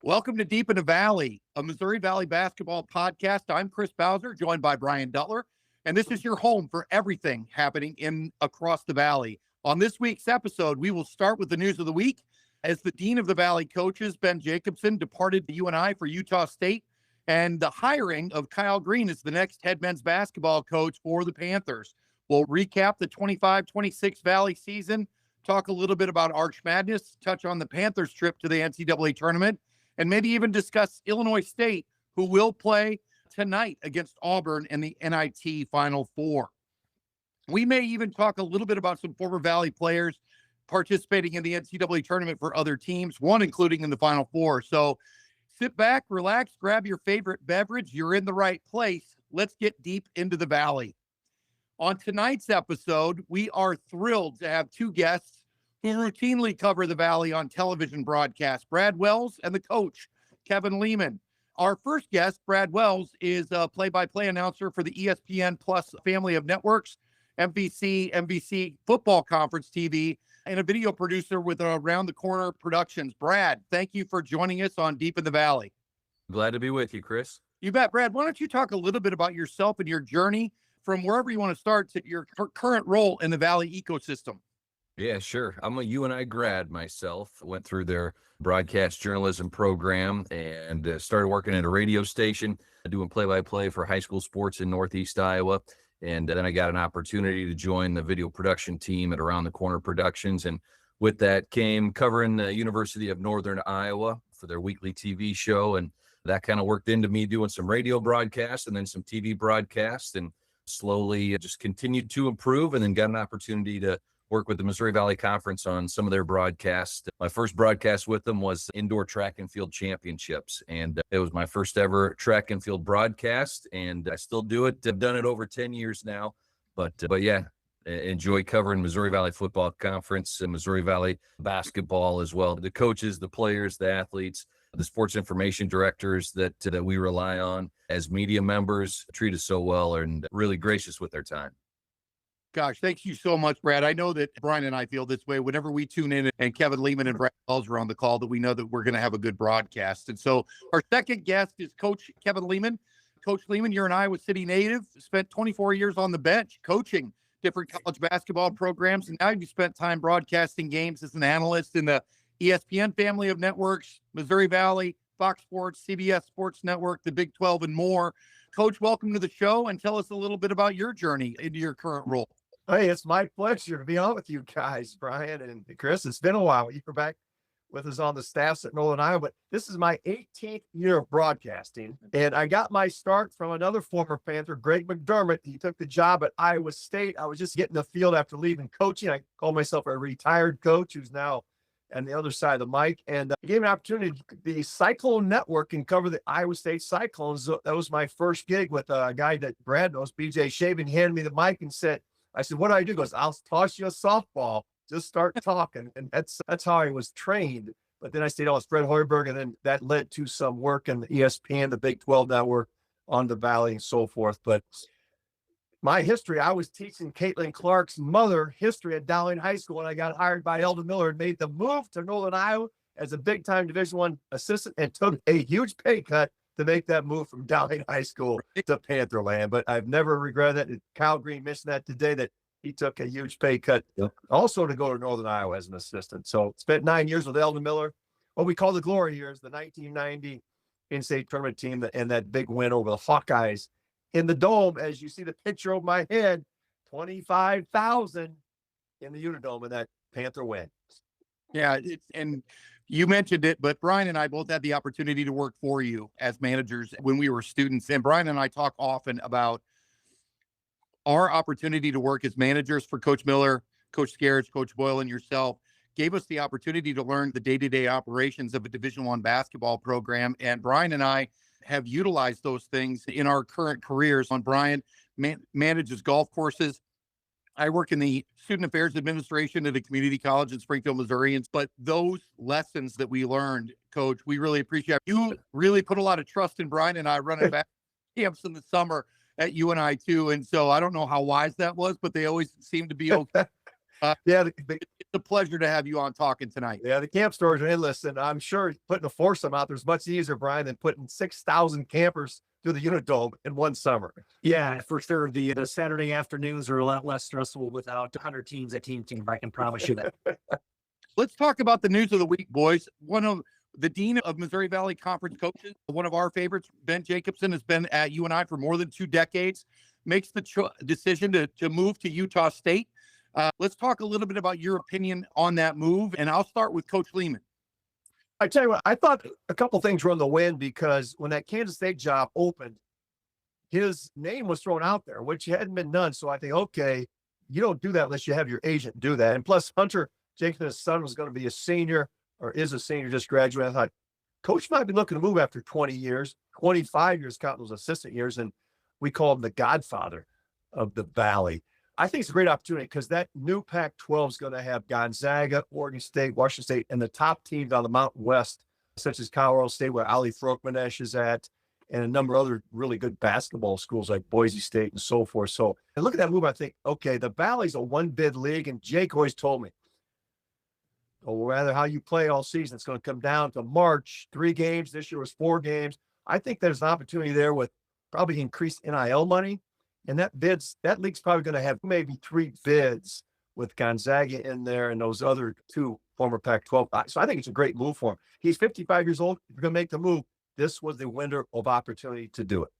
Welcome to Deep in the Valley, a Missouri Valley basketball podcast. I'm Chris Bowser, joined by Brian Duttler, and this is your home for everything happening in across the Valley. On this week's episode, we will start with the news of the week as the Dean of the Valley coaches, Ben Jacobson, departed the UNI for Utah State, and the hiring of Kyle Green as the next head men's basketball coach for the Panthers. We'll recap the 25-26 Valley season, talk a little bit about Arch Madness, touch on the Panthers' trip to the NCAA tournament, and maybe even discuss Illinois State, who will play tonight against Auburn in the NIT Final Four. We may even talk a little bit about some former Valley players participating in the NCAA tournament for other teams, one including in the Final Four. So sit back, relax, grab your favorite beverage. You're in the right place. Let's get deep into the Valley. On tonight's episode, we are thrilled to have two guests who routinely cover the Valley on television broadcasts, Brad Wells and the coach, Kevin Lehman. Our first guest, Brad Wells, is a play-by-play announcer for the ESPN Plus family of networks, MVC Football Conference TV, and a video producer with Around the Corner Productions. Brad, thank you for joining us on Deep in the Valley. Glad to be with you, Chris. You bet. Brad, why don't you talk a little bit about yourself and your journey from wherever you want to start to your current role in the Valley ecosystem? Yeah, sure. I'm a UNI grad myself. Went through their broadcast journalism program and started working at a radio station, doing play-by-play for high school sports in Northeast Iowa. And then I got an opportunity to join the video production team at Around the Corner Productions. And with that came covering the University of Northern Iowa for their weekly TV show. And that kind of worked into me doing some radio broadcasts and then some TV broadcasts, and slowly just continued to improve, and then got an opportunity to work with the Missouri Valley Conference on some of their broadcasts. My first broadcast with them was indoor track and field championships, and it was my first ever track and field broadcast, and I still do it. I've done it over 10 years now, but yeah, enjoy covering Missouri Valley Football Conference and Missouri Valley basketball as well. The coaches, the players, the athletes, the sports information directors that we rely on as media members treat us so well and really gracious with their time. Gosh, thank you so much, Brad. I know that Brian and I feel this way whenever we tune in and Kevin Lehman and Brad Wells are on the call, that we know that we're going to have a good broadcast. And so our second guest is Coach Kevin Lehman. Coach Lehman, you're an Iowa City native, spent 24 years on the bench coaching different college basketball programs, and now you spent time broadcasting games as an analyst in the ESPN family of networks, Missouri Valley, Fox Sports, CBS Sports Network, the Big 12, and more. Coach, welcome to the show, and tell us a little bit about your journey into your current role. Hey, it's my pleasure to be on with you guys, Brian and Chris. It's been a while. You were back with us on the staffs at Northern Iowa, but this is my 18th year of broadcasting, and I got my start from another former Panther, Greg McDermott. He took the job at Iowa State. I was just getting the field after leaving coaching. I call myself a retired coach who's now on the other side of the mic, and he gave me an opportunity to the Cyclone Network and cover the Iowa State Cyclones. So that was my first gig with a guy that Brad knows, BJ Shaven. He handed me the mic and said, I said, what do I do? He goes, I'll toss you a softball. Just start talking. And that's how I was trained. But then I stayed on with Fred Hoiberg, and then that led to some work in the ESPN, the Big 12 network, on the Valley and so forth. But my history, I was teaching Caitlin Clark's mother history at Dowling High School, and I got hired by Eldon Miller and made the move to Northern Iowa as a big-time Division I assistant, and took a huge pay cut to make that move from Dowling High School to Pantherland. But I've never regretted it. Kyle Green mentioned that today, that he took a huge pay cut also to go to Northern Iowa as an assistant. So spent 9 years with Eldon Miller, what we call the glory years, the 1990 in-state tournament team, and that big win over the Hawkeyes in the Dome. As you see the picture over my head, 25,000 in the Unidome in that Panther win. Yeah, and you mentioned it, but Brian and I both had the opportunity to work for you as managers when we were students. And Brian and I talk often about our opportunity to work as managers for Coach Miller, Coach Scares, Coach Boyle, and yourself. Gave us the opportunity to learn the day-to-day operations of a Division I basketball program. And Brian and I have utilized those things in our current careers. On Brian manages golf courses. I work in the Student Affairs Administration at a community college in Springfield, Missouri. But those lessons that we learned, Coach, we really appreciate. You really put a lot of trust in Brian and I running back camps in the summer at UNI too. And so I don't know how wise that was, but they always seem to be okay. Yeah, It's a pleasure to have you on talking tonight. yeah, the camp stories are endless, and I'm sure putting a foursome out there's much easier, Brian, than putting 6,000 campers through the Unidome in one summer. Yeah, for sure. The Saturday afternoons are a lot less stressful without 100 teams at team camp. I can promise you that. Let's talk about the news of the week, boys. One of the dean of Missouri Valley Conference coaches, one of our favorites, Ben Jacobson, has been at UNI for more than 2 decades, makes the decision to move to Utah State. Let's talk a little bit about your opinion on that move, and I'll start with Coach Lehman. I tell you what, I thought a couple things were in the wind because when that Kansas State job opened, his name was thrown out there, which hadn't been done. So I think, okay, you don't do that unless you have your agent do that. And plus, Hunter Jacobson's son was going to be a senior or is a senior, just graduated. I thought, Coach might be looking to move after 20 years, 25 years, counting those assistant years. And we call him the godfather of the Valley. I think it's a great opportunity because that new Pac-12 is going to have Gonzaga, Oregon State, Washington State, and the top teams on the Mountain West, such as Colorado State, where Ali Frokmanesh is at, and a number of other really good basketball schools like Boise State and so forth. So, and look at that move. I think, okay, the Valley's a one-bid league, and Jake always told me, or rather how you play all season, it's going to come down to March, 3 games. This year was 4 games. I think there's an opportunity there with probably increased NIL money. And that league's probably going to have maybe 3 bids with Gonzaga in there and those other 2 former Pac-12. So I think it's a great move for him. He's 55 years old. If you're going to make the move, this was the window of opportunity to do it.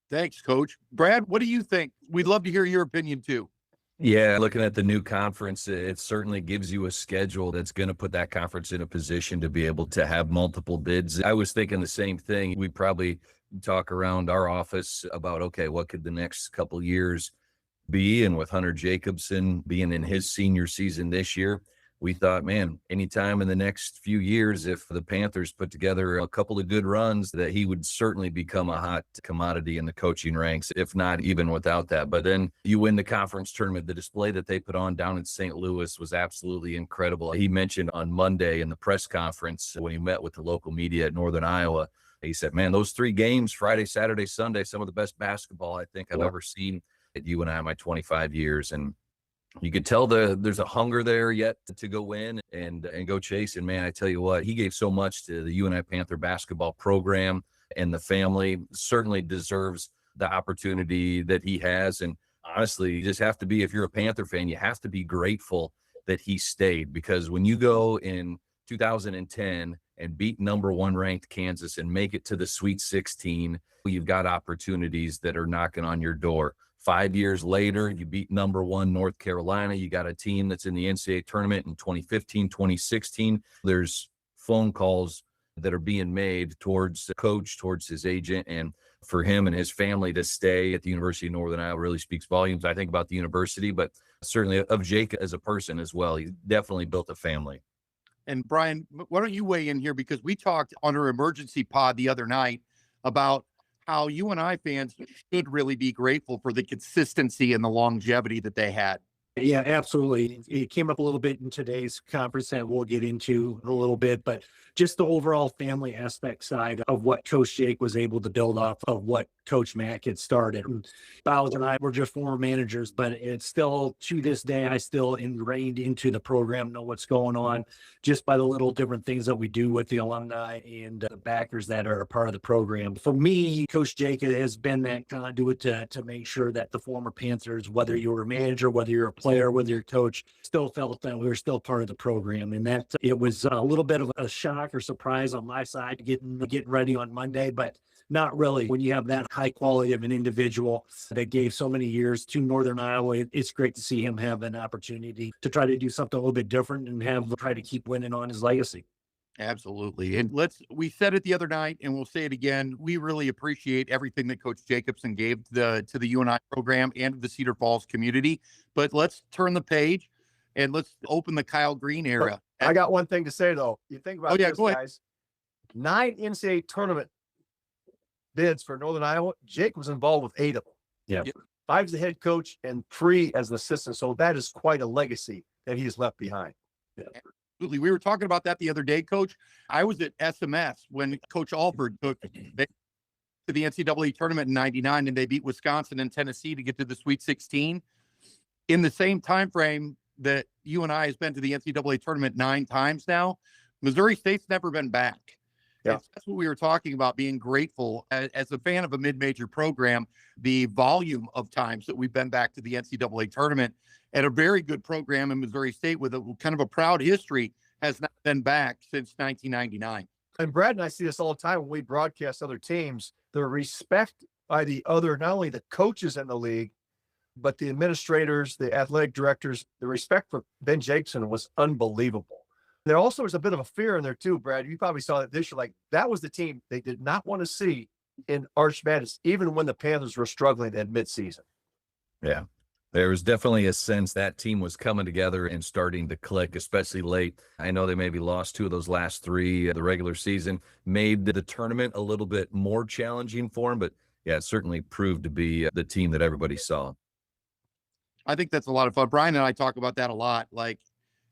Thanks, Coach. Brad, what do you think? We'd love to hear your opinion too. Yeah, looking at the new conference, it certainly gives you a schedule that's going to put that conference in a position to be able to have multiple bids. I was thinking the same thing. We probably talk around our office about, okay, what could the next couple years be? And with Hunter Jacobson being in his senior season this year, we thought, man, anytime in the next few years, if the Panthers put together a couple of good runs, that he would certainly become a hot commodity in the coaching ranks, if not even without that. But then you win the conference tournament. The display that they put on down in St. Louis was absolutely incredible. He mentioned on Monday in the press conference when he met with the local media at Northern Iowa, he said, man, those 3 games, Friday, Saturday, Sunday, some of the best basketball I think I've ever seen at UNI in my 25 years. And you could tell there's a hunger there yet to go in and go chase. And man, I tell you what, he gave so much to the UNI Panther basketball program, and the family certainly deserves the opportunity that he has. And honestly, you just have to be, if you're a Panther fan, you have to be grateful that he stayed, because when you go in 2010 and beat number 1 ranked Kansas and make it to the Sweet 16, you've got opportunities that are knocking on your door. 5 years later, you beat number 1 North Carolina. You got a team that's in the NCAA tournament in 2015, 2016. There's phone calls that are being made towards the coach, towards his agent, and for him and his family to stay at the University of Northern Iowa really speaks volumes, I think, about the university, but certainly of Jake as a person as well. He definitely built a family. And Brian, why don't you weigh in here? Because we talked on our emergency pod the other night about how UNI fans should really be grateful for the consistency and the longevity that they had. Yeah, absolutely. It came up a little bit in today's conference that we'll get into in a little bit, but just the overall family aspect side of what Coach Jake was able to build off of what Coach Mack had started. And Bowles and I were just former managers, but it's still, to this day, I still ingrained into the program, know what's going on just by the little different things that we do with the alumni and the backers that are a part of the program. For me, Coach Jake has been that conduit to make sure that the former Panthers, whether you were a manager, whether you're a player, whether you're a coach, still felt that we were still part of the program. And that it was a little bit of a shock or surprise on my side getting ready on Monday, but not really. When you have that high quality of an individual that gave so many years to Northern Iowa, it's great to see him have an opportunity to try to do something a little bit different and try to keep winning on his legacy. Absolutely. And we said it the other night and we'll say it again. We really appreciate everything that Coach Jacobson gave to the UNI program and the Cedar Falls community. But let's turn the page and let's open the Kyle Green era. I got one thing to say, though. You think about this, go ahead. guys. 9 NCAA tournament bids for Northern Iowa. Jake was involved with 8 of them. Yeah. 5 as the head coach and 3 as an assistant. So that is quite a legacy that he's left behind. Yeah. Absolutely. We were talking about that the other day, Coach. I was at SMS when Coach Alford took to the NCAA tournament in '99, and they beat Wisconsin and Tennessee to get to the Sweet 16. In the same time frame, that UNI has been to the NCAA tournament 9 times now. Missouri State's never been back. Yeah. That's what we were talking about, being grateful as a fan of a mid-major program, the volume of times that we've been back to the NCAA tournament, and a very good program in Missouri State with a kind of a proud history has not been back since 1999. And Brad and I see this all the time when we broadcast other teams. The respect by the other, not only the coaches in the league, but the administrators, the athletic directors, the respect for Ben Jacobson was unbelievable. There also was a bit of a fear in there too, Brad. You probably saw that this year. Like, that was the team they did not want to see in Arch Madness, even when the Panthers were struggling at midseason. Yeah. There was definitely a sense that team was coming together and starting to click, especially late. I know they maybe lost 2 of those last 3, the regular season, made the tournament a little bit more challenging for them. But yeah, it certainly proved to be the team that everybody saw. I think that's a lot of fun. Brian and I talk about that a lot, like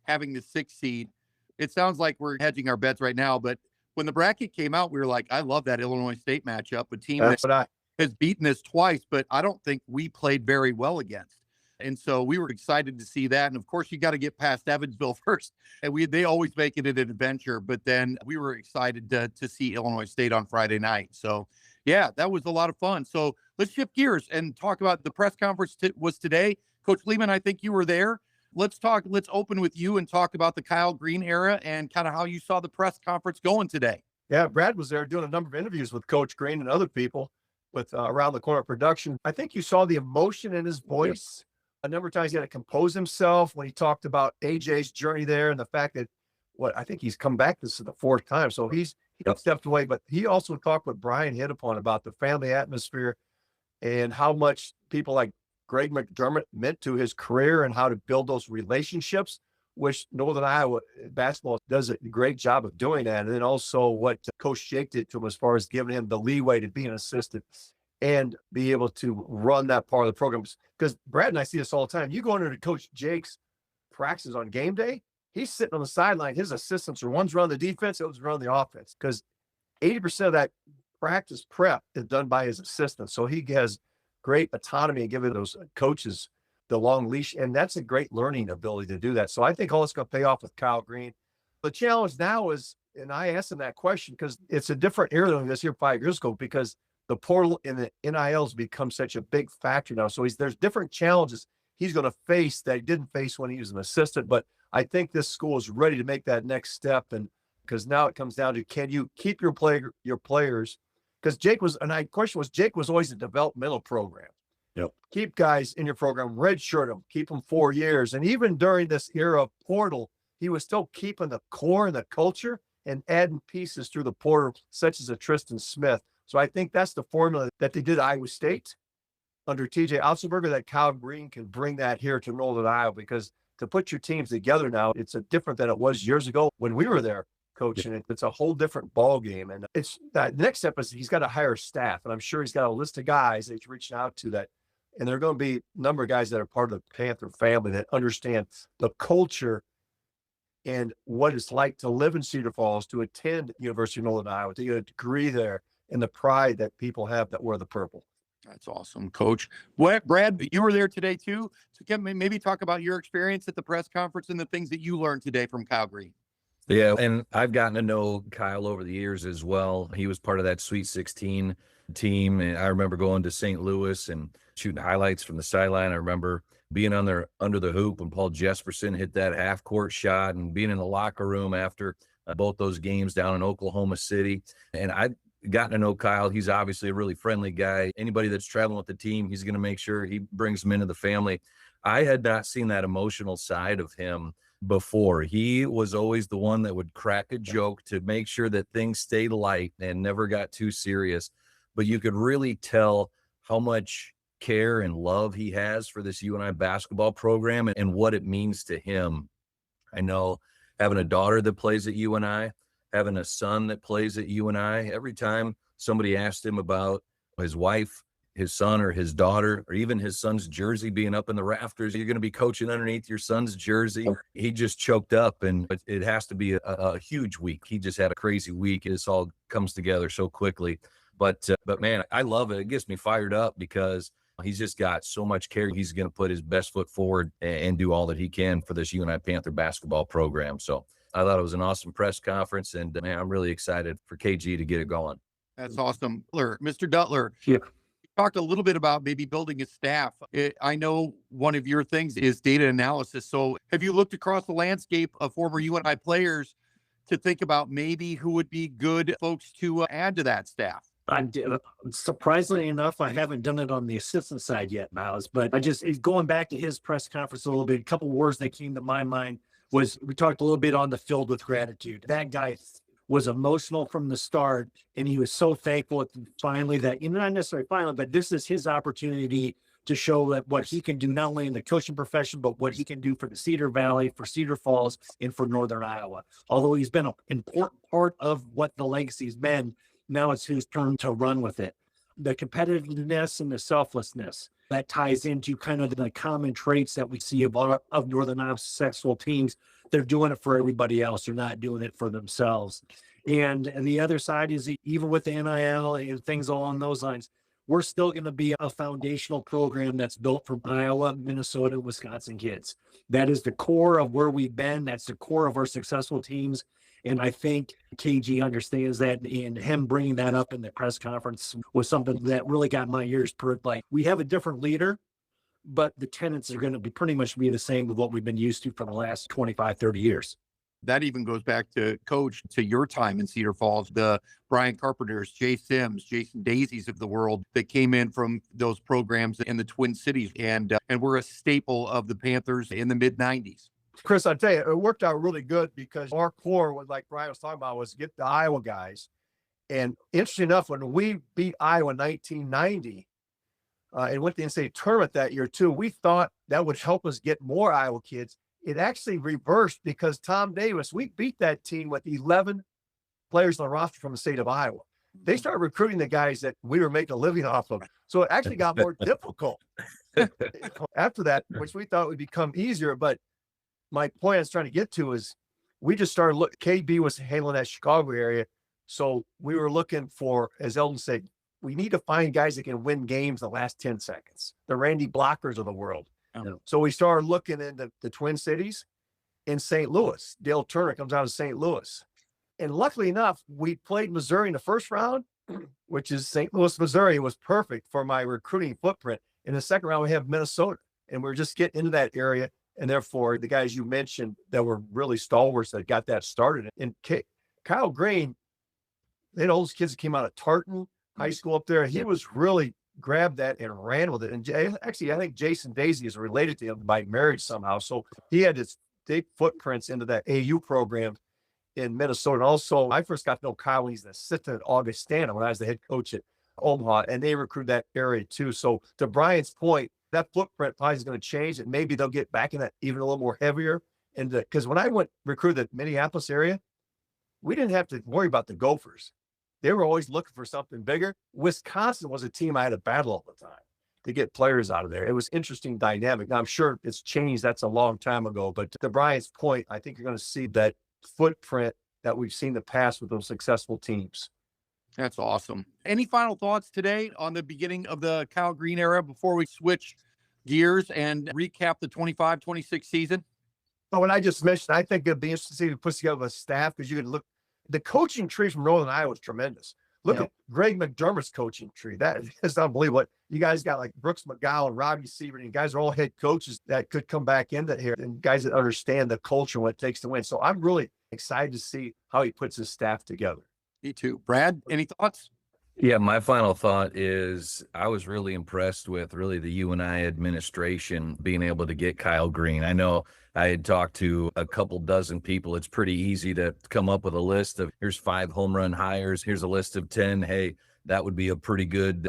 having the 6 seed. It sounds like we're hedging our bets right now, but when the bracket came out, we were like, I love that Illinois State matchup, a team that has beaten us twice, but I don't think we played very well against. And so we were excited to see that. And of course, you got to get past Evansville first. And they always make it an adventure. But then we were excited to see Illinois State on Friday night. So yeah, that was a lot of fun. So let's shift gears and talk about the press conference was today. Coach Lehman, I think you were there. Let's open with you and talk about the Kyle Green era and kind of how you saw the press conference going today. Yeah, Brad was there doing a number of interviews with Coach Green and other people with Around the Corner production. I think you saw the emotion in his voice. A number of times he had to compose himself when he talked about AJ's journey there and the fact that I think he's come back. This is the 4th time. So he stepped away, but he also talked what Brian hit upon about the family atmosphere and how much people like Greg McDermott meant to his career and how to build those relationships, which Northern Iowa basketball does a great job of doing that. And then also what Coach Jake did to him as far as giving him the leeway to be an assistant and be able to run that part of the program. Because Brad and I see this all the time. You go into Coach Jake's practices on game day, he's sitting on the sideline. His assistants are one's running the defense, one's running the offense, because 80% of that practice prep is done by his assistants. So he has great autonomy and giving those coaches the long leash. And that's a great learning ability to do that. So I think all it's going to pay off with Kyle Green. The challenge now is, and I asked him that question because it's a different era than this here 5 years ago, because the portal and the NILs become such a big factor now. So there's different challenges he's going to face that he didn't face when he was an assistant. But I think this school is ready to make that next step. And because now it comes down to, can you keep your players? Because Jake was always a developmental program. Yep. Keep guys in your program, redshirt them, keep them 4 years. And even during this era of portal, he was still keeping the core and the culture and adding pieces through the portal, such as a Tristan Smith. So I think that's the formula that they did at Iowa State under TJ Otzelberger, that Kyle Green can bring that here to Northern Iowa, because to put your teams together now, it's different than it was years ago when we were there coaching. It's a whole different ball game. And it's that next step is he's got to hire staff. And I'm sure he's got a list of guys that he's reaching out to that. And there are going to be a number of guys that are part of the Panther family that understand the culture and what it's like to live in Cedar Falls, to attend University of Northern Iowa, to get a degree there, and the pride that people have that wear the purple. That's awesome, Coach. Brad, you were there today too. So can maybe talk about your experience at the press conference and the things that you learned today from Kyle Green. Yeah, and I've gotten to know Kyle over the years as well. He was part of that Sweet 16 team, and I remember going to St. Louis and shooting highlights from the sideline. I remember being on there under the hoop when Paul Jesperson hit that half-court shot, and being in the locker room after both those games down in Oklahoma City. And I've gotten to know Kyle. He's obviously a really friendly guy. Anybody that's traveling with the team, he's going to make sure he brings them into the family. I had not seen that emotional side of him before. He was always the one that would crack a joke to make sure that things stayed light and never got too serious. But you could really tell how much care and love he has for this UNI basketball program and what it means to him. I know having a daughter that plays at UNI, having a son that plays at UNI, every time somebody asked him about his wife, his son, or his daughter, or even his son's jersey being up in the rafters, you're going to be coaching underneath your son's jersey. He just choked up, and it has to be a huge week. He just had a crazy week. This all comes together so quickly. But man, I love it. It gets me fired up because He's just got so much care. He's going to put his best foot forward and do all that he can for this UNI Panther basketball program. So I thought it was an awesome press conference, and man, I'm really excited for KG to get it going. That's awesome. Mr. Duttler, Yeah. you talked a little bit about maybe building a staff. I know one of your things is data analysis. So have you looked across the landscape of former UNI players to think about maybe who would be good folks to add to that staff? I did. Surprisingly enough, I haven't done it on the assistant side yet, Miles, but going back to his press conference a little bit, a couple words that came to my mind was, we talked a little bit on the Filled with Gratitude. That guy was emotional from the start, and he was so thankful finally that, not necessarily finally, but this is his opportunity to show that what he can do, not only in the coaching profession, but what he can do for the Cedar Valley, for Cedar Falls, and for Northern Iowa. Although he's been an important part of what the legacy's been, now it's his turn to run with it. The competitiveness and the selflessness that ties into kind of the common traits that we see of Northern Iowa successful teams. They're doing it for everybody else. They're not doing it for themselves. And the other side is, even with the NIL and things along those lines, we're still going to be a foundational program that's built for Iowa, Minnesota, Wisconsin kids. That is the core of where we've been. That's the core of our successful teams. And I think KG understands that, and him bringing that up in the press conference was something that really got my ears perked. Like, we have a different leader, but the tenets are going to be pretty much the same with what we've been used to for the last 25, 30 years. That even goes back to Coach, to your time in Cedar Falls, the Brian Carpenters, Jay Sims, Jason Daisies of the world that came in from those programs in the Twin Cities, and were a staple of the Panthers in the mid-90s. Chris, I'll tell you, it worked out really good because our core was, like Brian was talking about, was get the Iowa guys. And interesting enough, when we beat Iowa in 1990 and went to the NCAA tournament that year too, we thought that would help us get more Iowa kids. It actually reversed because Tom Davis, we beat that team with 11 players on the roster from the state of Iowa. They started recruiting the guys that we were making a living off of. So it actually got more difficult after that, which we thought would become easier. But my point I was trying to get to is, we just started KB was handling that Chicago area. So we were looking for, as Eldon said, we need to find guys that can win games the last 10 seconds, the Randy Blockers of the world. Oh. So we started looking into the Twin Cities in St. Louis. Dale Turner comes out of St. Louis. And luckily enough, we played Missouri in the first round, which is St. Louis, Missouri. It was perfect for my recruiting footprint. In the second round, we have Minnesota, and we're just getting into that area. And therefore, the guys you mentioned that were really stalwarts that got that started. And Kyle Green, all those kids that came out of Tartan High School up there, he was really grabbed that and ran with it. And actually, I think Jason Daisy is related to him by marriage somehow. So he had his big footprints into that AU program in Minnesota. And also, I first got to know Kyle when he's the assistant at Augustana when I was the head coach at Omaha, and they recruited that area too. So to Brian's point, that footprint probably is going to change, and maybe they'll get back in that even a little more heavier. And because when I went recruit the Minneapolis area, we didn't have to worry about the Gophers. They were always looking for something bigger. Wisconsin was a team I had to battle all the time to get players out of there. It was interesting dynamic. Now, I'm sure it's changed. That's a long time ago. But to Brian's point, I think you're going to see that footprint that we've seen in the past with those successful teams. That's awesome. Any final thoughts today on the beginning of the Kyle Green era before we switch gears and recap the 25-26 season? But what I just mentioned, I think it'd be interesting to see who puts together a staff, because you can look, the coaching tree from Northern Iowa is tremendous. Look at Greg McDermott's coaching tree. That is unbelievable. You guys got like Brooks McGowan, Robbie Siebert, and you guys are all head coaches that could come back into here, and guys that understand the culture and what it takes to win. So I'm really excited to see how he puts his staff together. Me too. Brad, any thoughts? Yeah, my final thought is I was really impressed with really the UNI administration being able to get Kyle Green. I know I had talked to a couple dozen people. It's pretty easy to come up with a list of, here's 5 home run hires, here's a list of 10. Hey, that would be a pretty good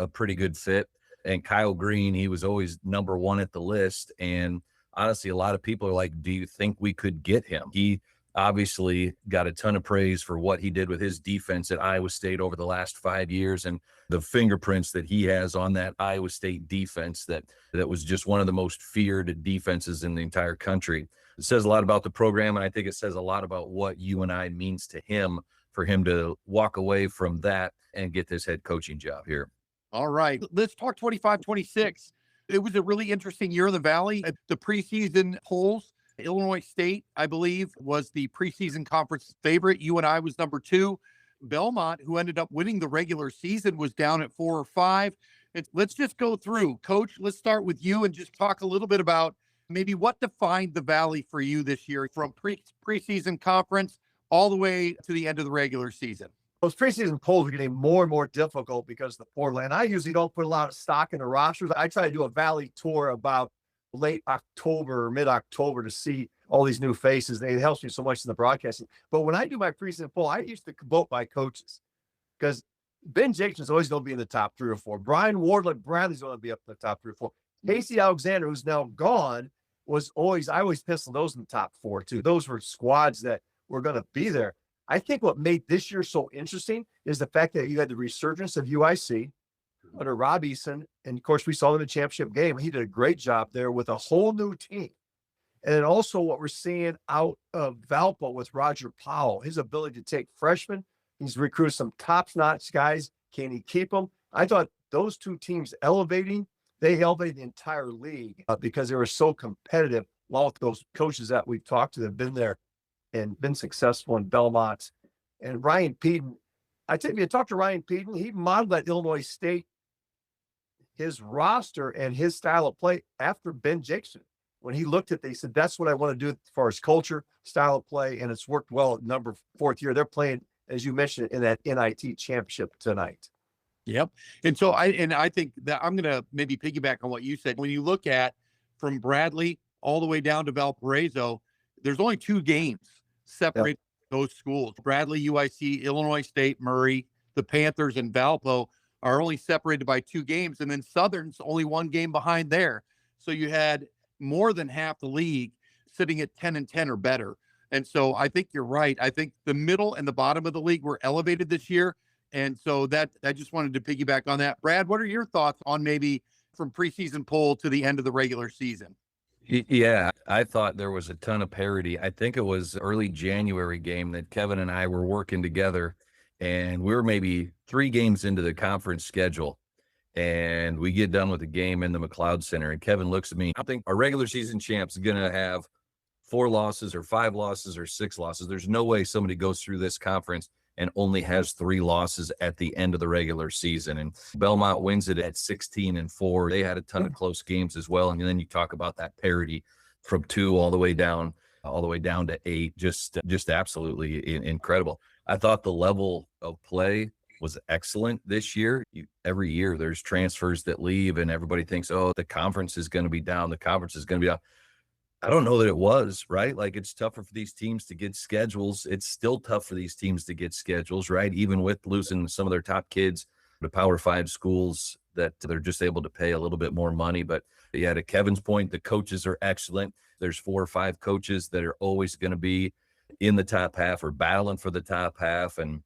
fit. And Kyle Green, he was always number one at the list. And honestly, a lot of people are like, do you think we could get him? He obviously got a ton of praise for what he did with his defense at Iowa State over the last 5 years, and the fingerprints that he has on that Iowa State defense that was just one of the most feared defenses in the entire country. It says a lot about the program, and I think it says a lot about what UNI means to him, for him to walk away from that and get this head coaching job here. All right, let's talk 25-26. It was a really interesting year in the Valley. The preseason polls, Illinois State, I believe, was the preseason conference favorite. UNI was number 2. Belmont, who ended up winning the regular season, was down at 4 or 5. Let's just go through. Coach, let's start with you and just talk a little bit about maybe what defined the Valley for you this year from preseason conference all the way to the end of the regular season. Those preseason polls are getting more and more difficult because of the portal. And I usually don't put a lot of stock in the rosters. I try to do a Valley tour about late October or mid-October to see all these new faces. It helps me so much in the broadcasting. But when I do my preseason poll, I used to vote by coaches because Ben Jacobson's always going to be in the top 3 or 4. Brian Wardle Bradley's going to be up in the top 3 or 4. Casey Alexander, who's now gone, I always penciled those in the top 4 too. Those were squads that were going to be there. I think what made this year so interesting is the fact that you had the resurgence of UIC under Rob Eason. And of course, we saw him in the championship game. He did a great job there with a whole new team. And then also what we're seeing out of Valpo with Roger Powell, his ability to take freshmen. He's recruited some top-notch guys. Can he keep them? I thought those two teams they elevated the entire league because they were so competitive. Along with those coaches that we've talked to that have been there and been successful in Belmont. And Ryan Peden, I tell you, you talk to Ryan Peden, he modeled at Illinois State, his roster and his style of play after Ben Jacobson. When he looked at it, he said, that's what I want to do as far as culture, style of play, and it's worked well at number 4th year. They're playing, as you mentioned, in that NIT championship tonight. Yep. And so I think that I'm going to maybe piggyback on what you said. When you look at from Bradley all the way down to Valparaiso, there's only 2 games separating those schools. Bradley, UIC, Illinois State, Murray, the Panthers, and Valpo are only separated by 2 games. And then Southern's only 1 game behind there. So you had more than half the league sitting at 10-10 or better. And so I think you're right. I think the middle and the bottom of the league were elevated this year. And so that I just wanted to piggyback on that. Brad, what are your thoughts on maybe from preseason poll to the end of the regular season? Yeah, I thought there was a ton of parity. I think it was early January game that Kevin and I were working together, and we were maybe 3 games into the conference schedule, and we get done with the game in the McLeod Center, and Kevin looks at me. I think our regular season champ's going to have 4 losses or 5 losses or 6 losses. There's no way somebody goes through this conference and only has 3 losses at the end of the regular season. And Belmont wins it at 16-4. They had a ton of close games as well. And then you talk about that parity from 2 all the way down to 8. Just absolutely incredible. I thought the level of play was excellent this year. Every year there's transfers that leave and everybody thinks, oh, the conference is going to be down. The conference is going to be down. I don't know that it was, right? Like, it's tougher for these teams to get schedules. It's still tough for these teams to get schedules, right? Even with losing some of their top kids to Power 5 schools that they're just able to pay a little bit more money. But yeah, to Kevin's point, the coaches are excellent. There's 4 or 5 coaches that are always going to be in the top half or battling for the top half. And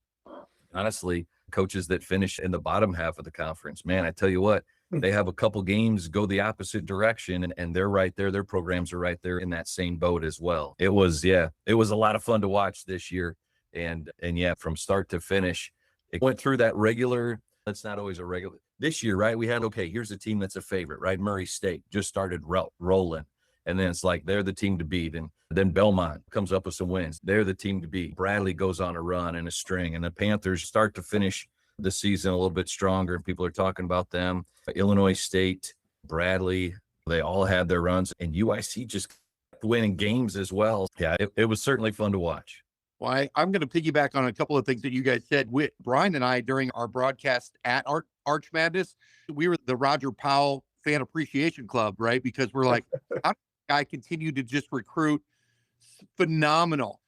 honestly, coaches that finish in the bottom half of the conference, man, I tell you what, they have a couple games go the opposite direction and they're right there. Their programs are right there in that same boat as well. It was a lot of fun to watch this year. And yeah, from start to finish, it went through that regular. That's not always a regular this year, right? We had, okay, here's a team that's a favorite, right? Murray State just started rolling. And then it's like, they're the team to beat. And then Belmont comes up with some wins. They're the team to beat. Bradley goes on a run and a string, and the Panthers start to finish the season a little bit stronger. People are talking about them. Illinois State, Bradley, they all had their runs, and UIC just kept winning games as well. Yeah, it was certainly fun to watch. Well, I'm going to piggyback on a couple of things that you guys said. With Brian and I, during our broadcast at Arch Madness, we were the Roger Powell Fan Appreciation Club, right? Because we're like, how does this guy continue to just recruit phenomenal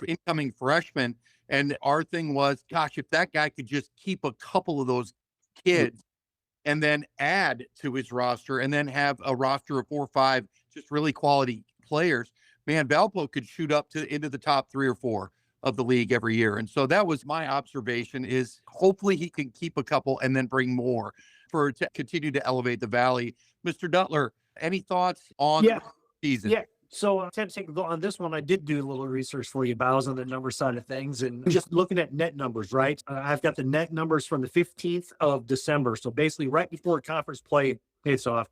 incoming freshmen? And our thing was, gosh, if that guy could just keep a couple of those kids and then add to his roster and then have a roster of 4 or 5 just really quality players, man, Valpo could shoot up into the top 3 or 4 of the league every year. And so that was my observation, is hopefully he can keep a couple and then bring more to continue to elevate the Valley. Mr. Duttler, any thoughts on the season? Yeah. So I tend to take a look on this one. I did do a little research for you, Bows, on the number side of things, and just looking at net numbers, right? I've got the net numbers from the 15th of December. So basically right before conference play hits off,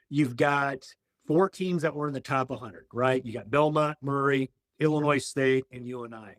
you've got 4 teams that were in the top 100, right? You got Belmont, Murray, Illinois State, and UNI.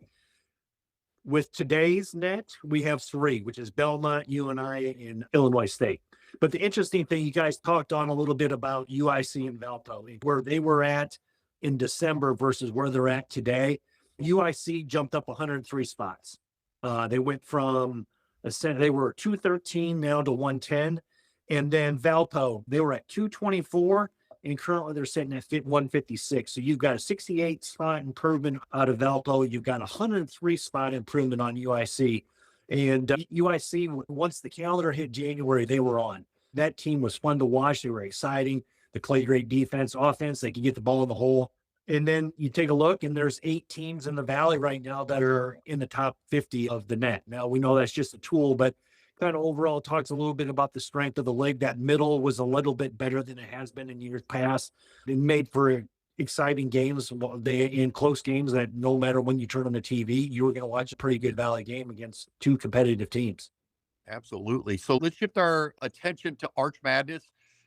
With today's net, we have 3, which is Belmont, UNI, and Illinois State. But the interesting thing, you guys talked on a little bit about UIC and Valpo, where they were at in December versus where they're at today. UIC jumped up 103 spots. They went from, they were 213 now to 110. And then Valpo, they were at 224, and currently they're sitting at 156. So you've got a 68 spot improvement out of Valpo. You've got a 103 spot improvement on UIC. And UIC, once the calendar hit January, they were on. That team was fun to watch. They were exciting. They played great defense, offense. They could get the ball in the hole. And then you take a look, and there's 8 teams in the Valley right now that are in the top 50 of the net. Now, we know that's just a tool, but kind of overall talks a little bit about the strength of the league. That middle was a little bit better than it has been in years past. It made for exciting games, in close games that no matter when you turn on the TV, you were going to watch a pretty good Valley game against 2 competitive teams. Absolutely. So let's shift our attention to Arch Madness.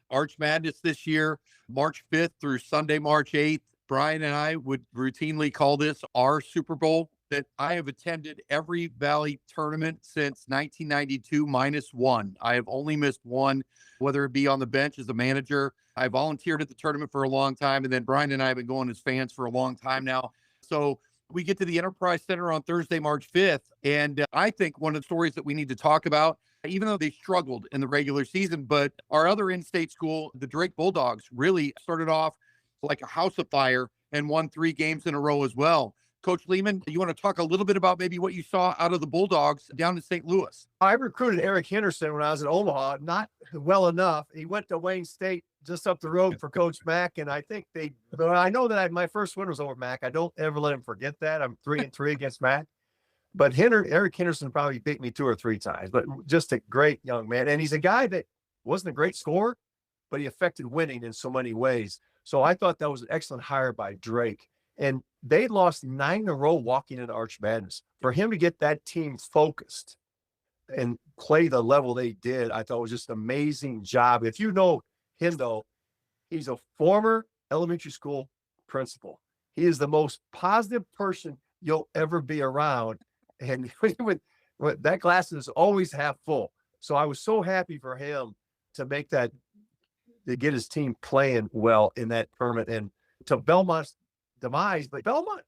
Arch Madness this year, March 5th through Sunday, March 8th. Brian and I would routinely call this our Super Bowl. That I have attended every Valley tournament since 1992 -1. I have only missed one, whether it be on the bench as a manager. I volunteered at the tournament for a long time, and then Brian and I have been going as fans for a long time now. So we get to the Enterprise Center on Thursday, March 5th, and I think one of the stories that we need to talk about, even though they struggled in the regular season, but our other in-state school, the Drake Bulldogs, really started off like a house of fire and won 3 games in a row as well. Coach Lehman, you want to talk a little bit about maybe what you saw out of the Bulldogs down in St. Louis? I recruited Eric Henderson when I was in Omaha, not well enough. He went to Wayne State just up the road for Coach Mack, and I think but I know that my first win was over Mack. I don't ever let him forget that. I'm 3-3 against Mack. But Eric Henderson probably beat me 2 or 3 times, but just a great young man. And he's a guy that wasn't a great scorer, but he affected winning in so many ways. So I thought that was an excellent hire by Drake. And they lost 9 in a row walking into Arch Madness. For him to get that team focused and play the level they did, I thought was just an amazing job. If you know him, though, he's a former elementary school principal. He is the most positive person you'll ever be around. And that glass is always half full. So I was so happy for him to make that, to get his team playing well in that tournament. And to Belmont's demise, but Belmont,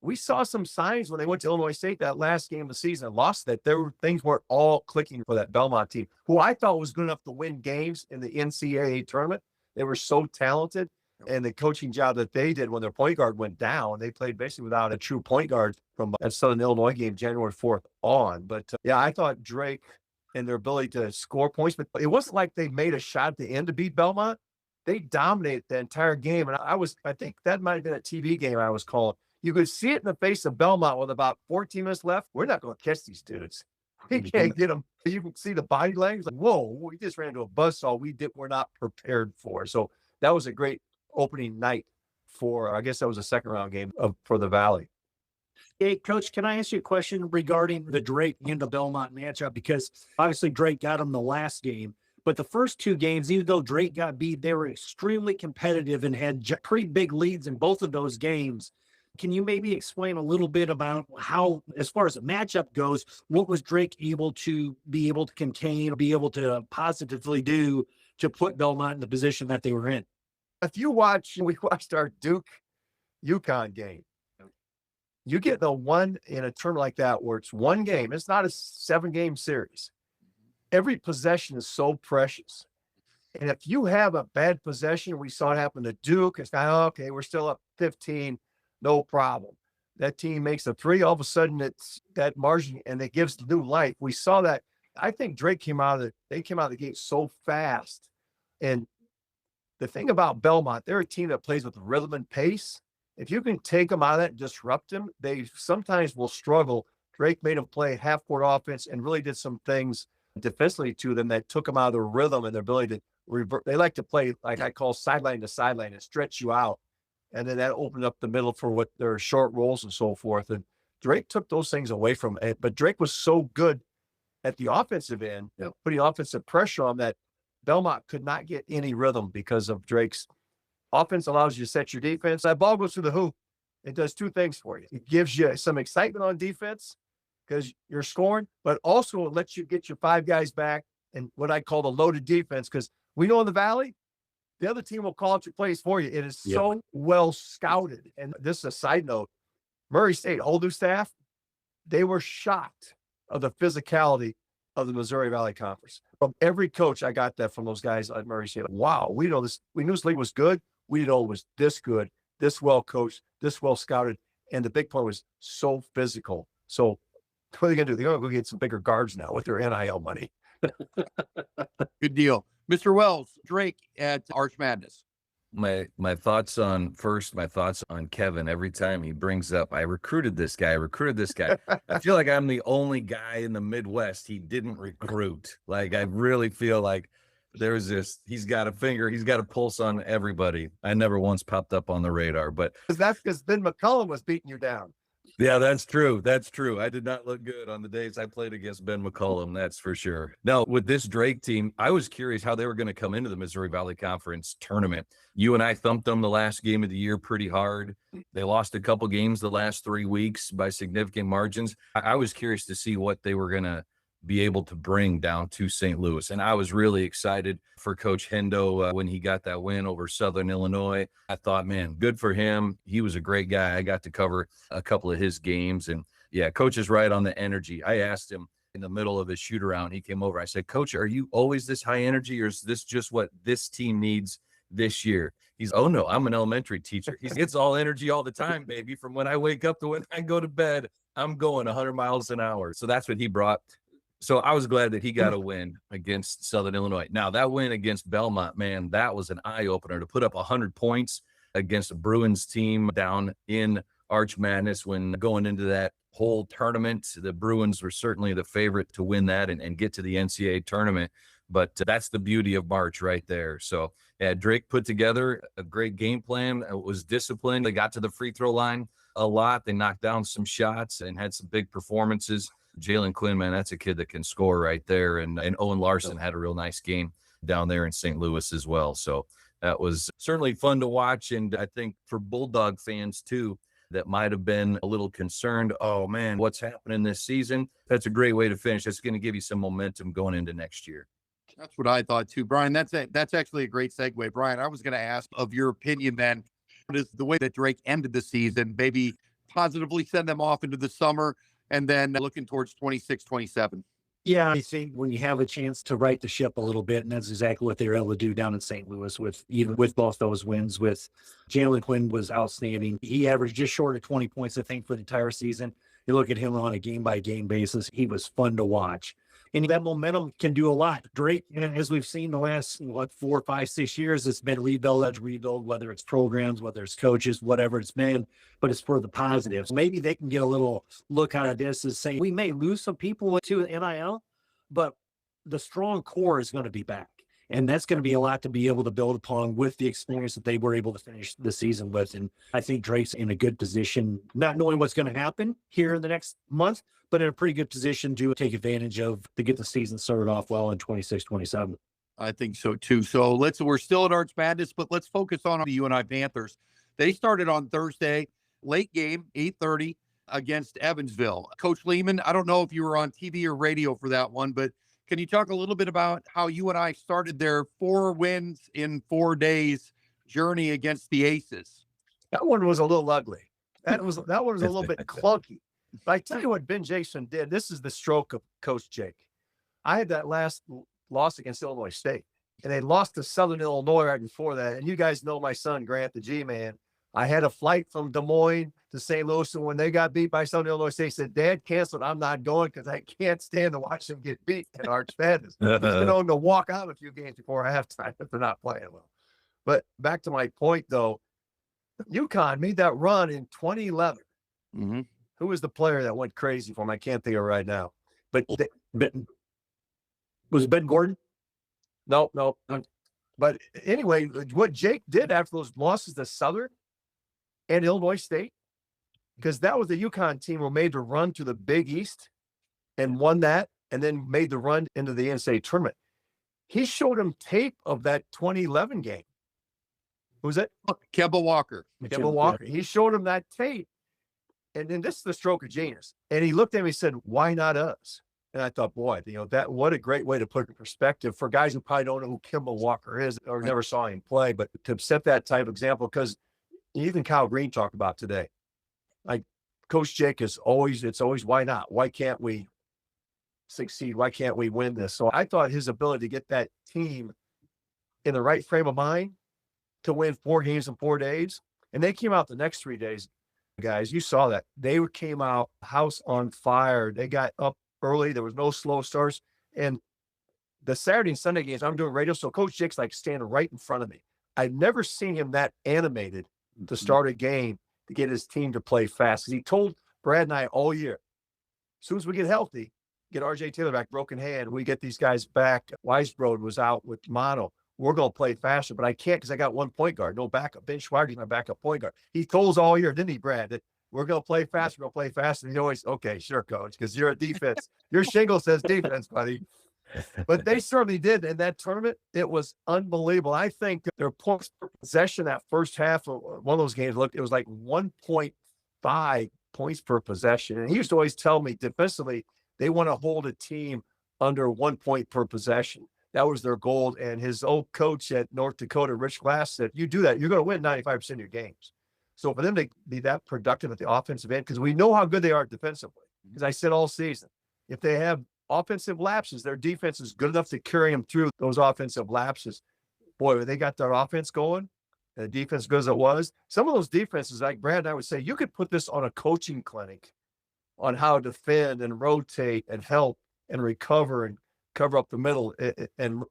we saw some signs when they went to Illinois State that last game of the season and lost, that things weren't all clicking for that Belmont team, who I thought was good enough to win games in the NCAA tournament. They were so talented, and the coaching job that they did when their point guard went down, they played basically without a true point guard from that Southern Illinois game, January 4th on. But yeah, I thought Drake and their ability to score points, but it wasn't like they made a shot at the end to beat Belmont. They dominated the entire game. And I think that might have been a TV game I was calling. You could see it in the face of Belmont with about 14 minutes left. We're not going to catch these dudes. We can't get them. You can see the body language. Like, whoa, we just ran into a buzzsaw we're not prepared for. So that was a great opening night I guess that was a second round game for the Valley. Hey, Coach, can I ask you a question regarding the Drake and the Belmont matchup? Because obviously Drake got him the last game. But the first 2 games, even though Drake got beat, they were extremely competitive and had pretty big leads in both of those games. Can you maybe explain a little bit about how, as far as the matchup goes, what was Drake able to contain, or be able to positively do to put Belmont in the position that they were in? If we watched our Duke UConn game. You get the one in a tournament like that where it's one game. It's not a 7-game series. Every possession is so precious. And if you have a bad possession, we saw it happen to Duke. It's like, okay, we're still up 15, no problem. That team makes a 3, all of a sudden it's that margin, and it gives new life. We saw that. I think Drake came out of the gate so fast. And the thing about Belmont, they're a team that plays with rhythm and pace. If you can take them out of that and disrupt them, they sometimes will struggle. Drake made them play half-court offense and really did some things defensively to them that took them out of their rhythm and their ability to revert. They like to play, like I call sideline to sideline, and stretch you out. And then that opened up the middle for what their short rolls and so forth. And Drake took those things away from it. But Drake was so good at the offensive end, putting offensive pressure on that Belmont could not get any rhythm because of Drake's offense. Allows you to set your defense. That ball goes through the hoop. It does two things for you. It gives you some excitement on defense because you're scoring, but also it lets you get your 5 guys back and what I call the loaded defense. Because we know in the Valley, the other team will call out your plays for you. It is so well scouted. And this is a side note. Murray State, whole new staff, they were shocked of the physicality of the Missouri Valley Conference. From every coach, I got that from those guys at Murray State. Wow, we know this. We knew this league was good. We didn't know it was this good, this well coached, this well scouted. And the big point was so physical. So what are they going to do? They're going to go get some bigger guards now with their NIL money. Good deal. Mr. Wells, Drake at Arch Madness. My thoughts on Kevin. Every time he brings up, I recruited this guy. I feel like I'm the only guy in the Midwest he didn't recruit. Like, I really feel like there's this, he's got a pulse on everybody. I never once popped up on the radar, but that's because Ben McCullum was beating you down. Yeah, that's true. I did not look good on the days I played against Ben McCullum, that's for sure. Now, with this Drake team, I was curious how they were going to come into the Missouri Valley Conference tournament. You and I thumped them the last game of the year pretty hard. They lost a couple games the last 3 weeks by significant margins. I was curious to see what they were going to be able to bring down to St. Louis. And I was really excited for Coach Hendo when he got that win over Southern Illinois. I thought, man, good for him. He was a great guy. I got to cover a couple of his games. And yeah, Coach is right on the energy. I asked him in the middle of his shoot around, he came over. I said, Coach, are you always this high energy, or is this just what this team needs this year? He's, oh no, I'm an elementary teacher. It's all energy all the time, baby. From when I wake up to when I go to bed, I'm going 100 miles an hour. So that's what he brought. So I was glad that he got a win against Southern Illinois. Now, that win against Belmont, man, that was an eye-opener to put up 100 points against a Bruins team down in Arch Madness. When going into that whole tournament, the Bruins were certainly the favorite to win that and get to the NCAA tournament. But that's the beauty of March right there. So yeah, Drake put together a great game plan. It was disciplined. They got to the free throw line a lot. They knocked down some shots and had some big performances. Jalen Quinn, man, that's a kid that can score right there. And Owen Larson had a real nice game down there in St. Louis as well. So that was certainly fun to watch. And I think for Bulldog fans too, that might have been a little concerned, oh man, what's happening this season? That's a great way to finish. That's going to give you some momentum going into next year. That's what I thought too, Brian. That's actually a great segue. Brian, I was going to ask of your opinion then, what is the way that Drake ended the season, maybe positively send them off into the summer, and then looking towards 26, 27. Yeah, I think when you have a chance to right the ship a little bit, and that's exactly what they were able to do down in St. Louis with both those wins. With Jalen Quinn was outstanding. He averaged just short of 20 points, I think, for the entire season. You look at him on a game-by-game basis, he was fun to watch. And that momentum can do a lot. Drake, as we've seen the last, 4, 5, 6 years, it's been rebuild, whether it's programs, whether it's coaches, whatever it's been, but it's for the positives. Maybe they can get a little look out of this as saying, we may lose some people to NIL, but the strong core is going to be back. And that's going to be a lot to be able to build upon with the experience that they were able to finish the season with. And I think Drake's in a good position, not knowing what's going to happen here in the next month, but in a pretty good position to take advantage of to get the season started off well in 26, 27. I think so too. So we're still at Arch Madness, but let's focus on the UNI Panthers. They started on Thursday, late game, 8:30 against Evansville. Coach Lehman, I don't know if you were on TV or radio for that one, but can you talk a little bit about how UNI started their 4 wins in 4 days journey against the Aces? That one was a little ugly. That one was a little bit clunky. But I tell you what Ben Jason did. This is the stroke of Coach Jake. I had that last loss against Illinois State, and they lost to Southern Illinois right before that. And you guys know my son, Grant, the G-man. I had a flight from Des Moines to St. Louis, and when they got beat by Southern Illinois State, he said, Dad, canceled. I'm not going because I can't stand to watch them get beat in Arch Madness. He's been known to walk out a few games before halftime if they're not playing well. But back to my point, though, UConn made that run in 2011. Mm-hmm. Who was the player that went crazy for him? I can't think of right now. But Was it Ben Gordon? No. But anyway, what Jake did after those losses to Southern, and Illinois State, because that was the UConn team who made the run to the Big East and won that, and then made the run into the NCAA tournament. He showed him tape of that 2011 game. Who was it? Kemba Walker. Kemba Walker. He showed him that tape. And then this is the stroke of genius. And he looked at me and said, why not us? And I thought, boy, that what a great way to put it in perspective for guys who probably don't know who Kemba Walker is or never saw him play, but to set that type of example, because even Kyle Green talked about today, like Coach Jake it's always, why not? Why can't we succeed? Why can't we win this? So I thought his ability to get that team in the right frame of mind to win 4 games in 4 days. And they came out the next 3 days, guys, you saw that. They came out house on fire. They got up early. There was no slow starts. And the Saturday and Sunday games, I'm doing radio. So Coach Jake's like standing right in front of me. I've never seen him that animated to start a game to get his team to play fast. Because he told Brad and I all year, as soon as we get healthy, get RJ Taylor back, broken hand, we get these guys back. Weisbrod was out with mono. We're going to play faster, but I can't because I got 1 point guard, no backup. Ben Schweiger's my backup point guard. He told us all year, didn't he, Brad, that we're going to play faster, we're going to play faster. And he always, okay, sure, coach, because you're a defense. Your shingle says defense, buddy. But they certainly did in that tournament. It was unbelievable. I think their points per possession that first half of one of those games, it was like 1.5 points per possession. And he used to always tell me defensively, they want to hold a team under 1 point per possession. That was their goal. And his old coach at North Dakota, Rich Glass, said, you do that, you're going to win 95% of your games. So for them to be that productive at the offensive end, because we know how good they are defensively, because I said all season, if they have offensive lapses, their defense is good enough to carry them through those offensive lapses. Boy, they got their offense going, and the defense good as it was. Some of those defenses, like Brad and I would say, you could put this on a coaching clinic on how to defend and rotate and help and recover and cover up the middle, and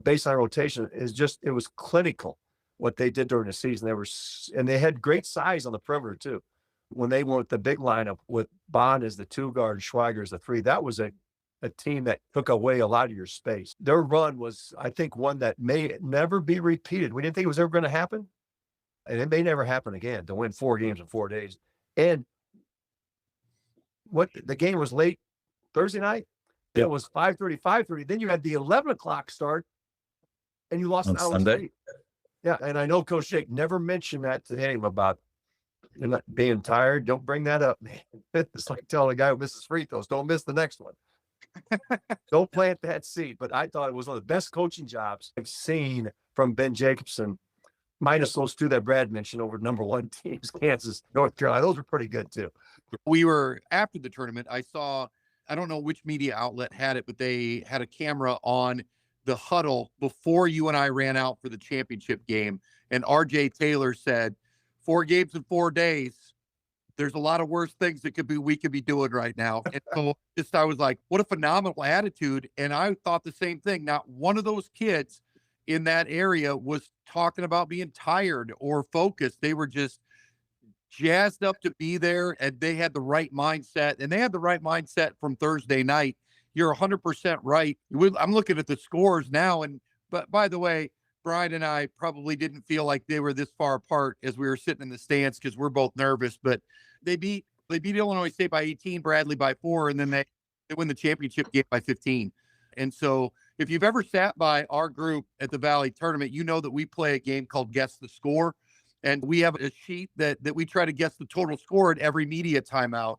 baseline rotation it was clinical what they did during the season. And they had great size on the perimeter too. When they went with the big lineup with Bond as the 2 guard, Schweiger as the 3, that was a team that took away a lot of your space. Their run was, I think, one that may never be repeated. We didn't think it was ever going to happen, and it may never happen again to win 4 games in 4 days. And what the game was late Thursday night. It was 5:30. Then you had the 11 o'clock start, and you lost an hour Sunday. Yeah, and I know Coach Jake never mentioned that to him about not being tired. Don't bring that up, man. It's like telling a guy who misses free throws, don't miss the next one. Don't plant that seed. But I thought it was one of the best coaching jobs I've seen from Ben Jacobson, minus those 2 that Brad mentioned over #1 teams, Kansas, North Carolina. Those were pretty good too. We were after the tournament. I saw, I don't know which media outlet had it, but they had a camera on the huddle before you and I ran out for the championship game. And RJ Taylor said, 4 games in 4 days. There's a lot of worse things we could be doing right now. And so I was like, what a phenomenal attitude. And I thought the same thing. Not one of those kids in that area was talking about being tired or focused. They were just jazzed up to be there, and they had the right mindset, and they had the right mindset from Thursday night. You're 100% right. I'm looking at the scores now, but by the way, Brian and I probably didn't feel like they were this far apart as we were sitting in the stands because we're both nervous, but they beat Illinois State by 18, Bradley by 4, and then they win the championship game by 15. And so if you've ever sat by our group at the Valley Tournament, you know that we play a game called Guess the Score. And we have a sheet that we try to guess the total score at every media timeout.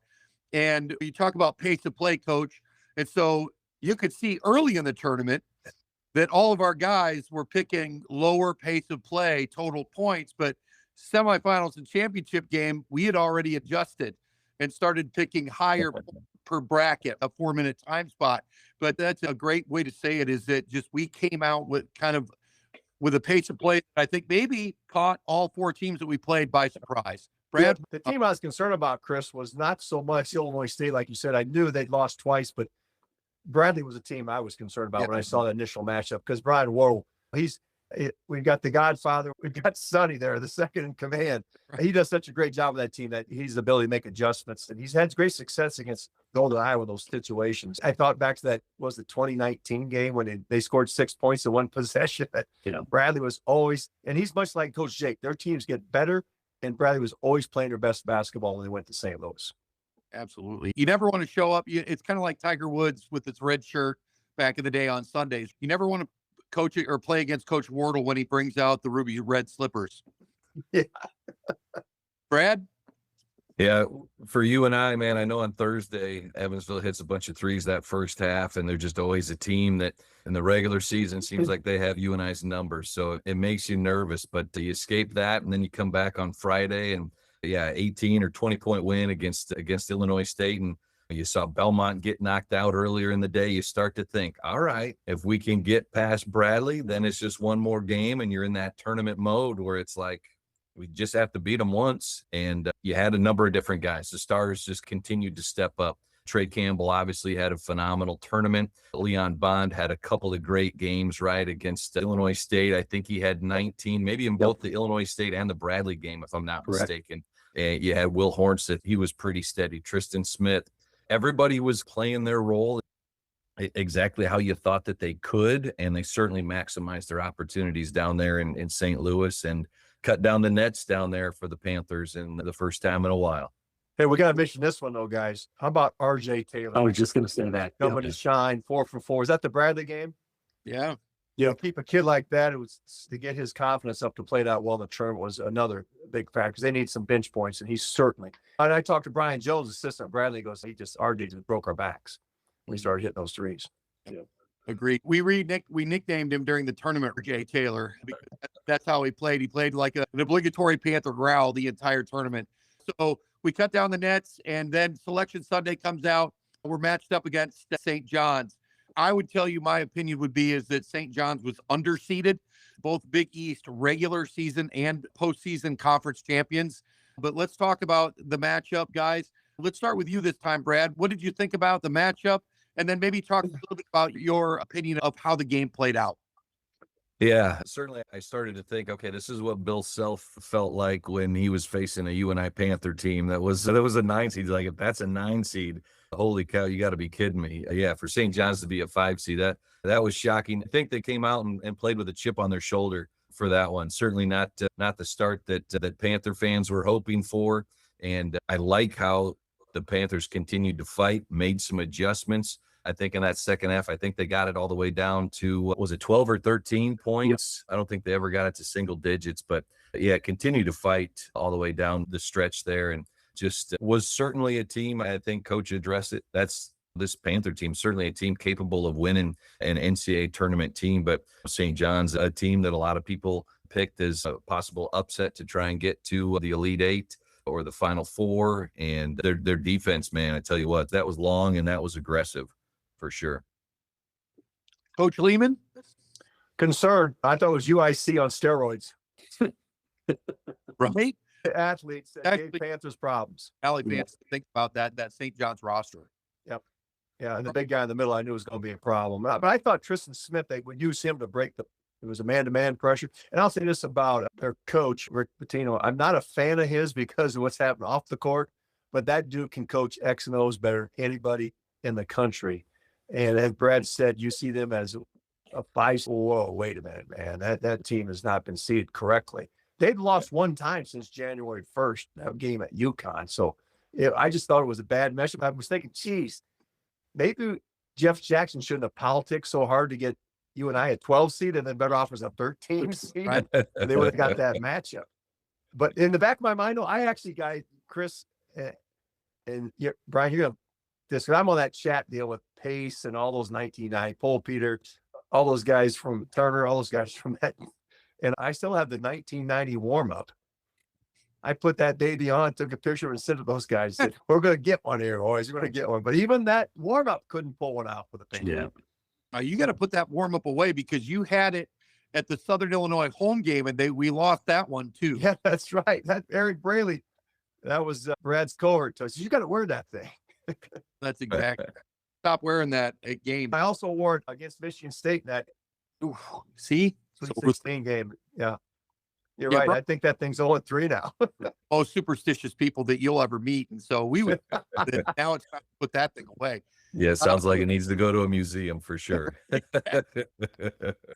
And you talk about pace of play, coach. And so you could see early in the tournament that all of our guys were picking lower pace of play, total points, but semifinals and championship game, we had already adjusted and started picking higher per bracket, a 4-minute time spot. But that's a great way to say it, is that just we came out with a pace of play that I think maybe caught all 4 teams that we played by surprise. Brad? The team I was concerned about, Chris, was not so much Illinois State. Like you said, I knew they'd lost twice, but Bradley was a team I was concerned about when I saw the initial matchup, because Brian Worrell, we've got the Godfather, we've got Sonny there, the second in command. He does such a great job with that team that he's the ability to make adjustments, and he's had great success against Golden Iowa in those situations. I thought back to that was the 2019 game when they scored 6 points in 1 possession. Bradley was always, and he's much like Coach Jake. Their teams get better And Bradley was always playing their best basketball when they went to St. Louis. Absolutely. You never want to show up. It's kind of like Tiger Woods with his red shirt back in the day on Sundays. You never want to coach it or play against Coach Wardle when he brings out the ruby red slippers. Yeah. Brad? Yeah, for you and I, man, I know on Thursday, Evansville hits a bunch of threes that first half, and they're just always a team that in the regular season seems like they have you and I's numbers. So it makes you nervous, but you escape that, and then you come back on Friday and 18 or 20-point win against Illinois State. And you saw Belmont get knocked out earlier in the day. You start to think, all right, if we can get past Bradley, then it's just one more game, and you're in that tournament mode where it's like, we just have to beat them once. And you had a number of different guys. The stars just continued to step up. Trey Campbell obviously had a phenomenal tournament. Leon Bond had a couple of great games, right, against Illinois State. I think he had 19, maybe in both the Illinois State and the Bradley game, if I'm not mistaken. And you had Will Hornstead. He was pretty steady. Tristan Smith. Everybody was playing their role exactly how you thought that they could, and they certainly maximized their opportunities down there in St. Louis and cut down the nets down there for the Panthers in the first time in a while. Hey, we got to mention this one, though, guys. How about RJ Taylor? I was just going to say that. Coming to shine, 4 for 4. Is that the Bradley game? Yeah. You know, keep a kid like that, it was to get his confidence up to play that well in the tournament was another big factor because they need some bench points, and he's certainly. And I talked to Brian Jones, assistant Bradley, goes, RJ just broke our backs when we started hitting those threes. Yeah. Agreed. We nicknamed him during the tournament Jay Taylor. That's how he played. He played like an obligatory Panther growl the entire tournament. So we cut down the nets, and then Selection Sunday comes out. We're matched up against St. John's. I would tell you my opinion would be is that St. John's was underseeded, both Big East regular season and postseason conference champions. But let's talk about the matchup, guys. Let's start with you this time, Brad. What did you think about the matchup? And then maybe talk a little bit about your opinion of how the game played out. Yeah, certainly. I started to think, okay, this is what Bill Self felt like when he was facing a UNI Panther team that was a 9 seed. Like, if that's a 9 seed, holy cow, you got to be kidding me. Yeah, for St. John's to be a 5 seed, that was shocking. I think they came out and played with a chip on their shoulder for that one. Certainly not the start that Panther fans were hoping for. And I like how the Panthers continued to fight, made some adjustments. I think in that second half, I think they got it all the way down to, was it 12 or 13 points? Yep. I don't think they ever got it to single digits, but yeah, continued to fight all the way down the stretch there. And just was certainly a team, I think Coach addressed it. This Panther team, certainly a team capable of winning an NCAA tournament team, but St. John's, a team that a lot of people picked as a possible upset to try and get to the Elite Eight or the Final Four. And their defense, man, I tell you what, that was long and that was aggressive. For sure. Coach Lehman? Concerned. I thought it was UIC on steroids. Right? Athletes that gave Panthers problems. Valley fans think about that St. John's roster. Yep. Yeah, and the big guy in the middle I knew was going to be a problem. But I thought Tristan Smith, they would use him to break it was a man-to-man pressure. And I'll say this about their coach, Rick Pitino. I'm not a fan of his because of what's happened off the court, but that dude can coach X and O's better than anybody in the country. And as Brad said, you see them as a 5. Whoa, wait a minute, man. That team has not been seeded correctly. They've lost one time since January 1st, that game at UConn. So I just thought it was a bad matchup. I was thinking, geez, maybe Jeff Jackson shouldn't have politicked so hard to get you and I a 12 seed and then better off as a 13 seed. Right. They would have got that matchup. But in the back of my mind, though, I actually got Chris and Brian, you're going to this, I'm on that chat deal with Pace and all those 1990, Paul Peter, all those guys from Turner, all those guys from that. And I still have the 1990 warm-up. I put that baby on, took a picture and sent to those guys. Said, we're going to get one here, boys. We're going to get one. But even that warm-up couldn't pull one out for the Panthers. Yeah. You got to put that warm-up away because you had it at the Southern Illinois home game, and we lost that one too. Yeah, that's right. That Eric Braley, that was Brad's cohort. So you got to wear that thing. That's exactly. Stop wearing that at game. I also wore it against Michigan State in that. See? 16 game. Yeah. You're right. I think that thing's 0-3 now. Most superstitious people that you'll ever meet. And so we would now it's time to put that thing away. Yeah, it sounds like it needs to go to a museum for sure.